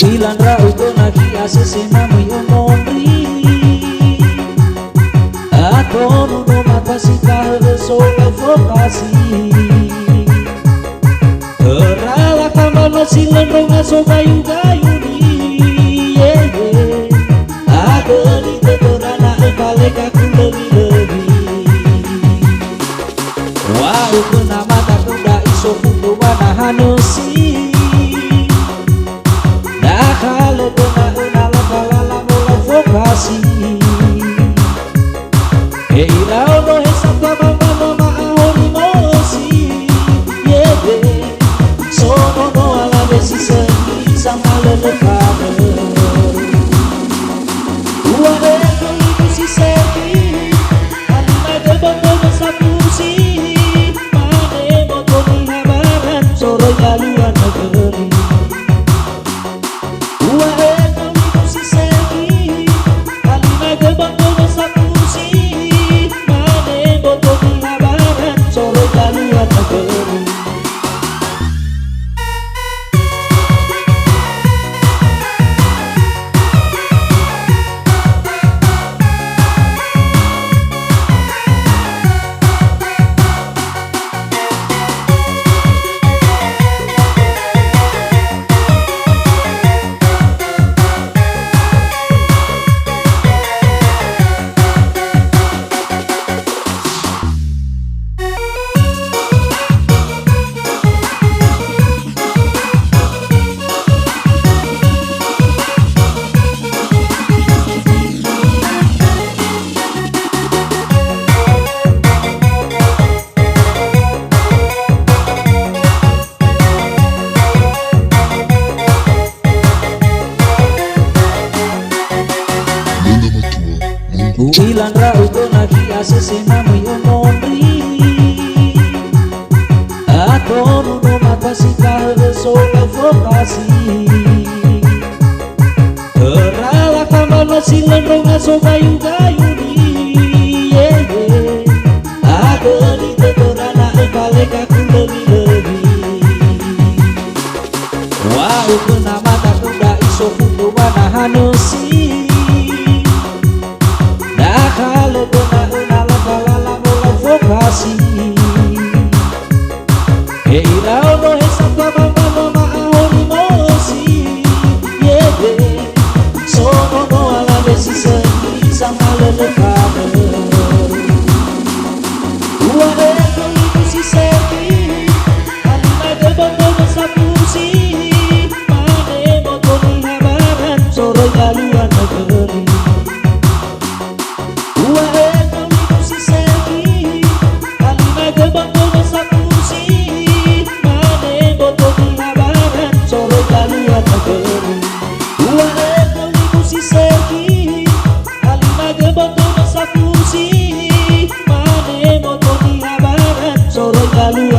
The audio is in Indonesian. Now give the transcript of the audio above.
Ilan rauto nakiasa sinamay umondri Atono no matasika so evokasi Terala kamana silendong aso gayu-gayu ni Ageni teterana ekale kaku lebih-lebih Wau kena mata kuda iso kudu wana hanusi Kalau kena lala mula vokasi Eilau no hesapa mama ahoni mosi Sono no ala besi sengi sama lelekane Ua eko ibu si sengi Alina gebonto sapusi Mane motoni habaran soro galuan negeri Ilan rauto nakiasa sinamay umondri Atono no matasika so evokasi Terala kamana silendong aso gayu-gayu ni Ageni teterana ekale kaku lebih-lebih Wau kena mata kuda iso kudu wana hanusi Kalau kena lala mula vokasi Eilau no hesapa mama ahoni mosi Sono no ala besi sengi sama lelekane Ua eko ibu si sengi Alina gebonto sapusi Mane motoni habaran soro galuan negeri Lalu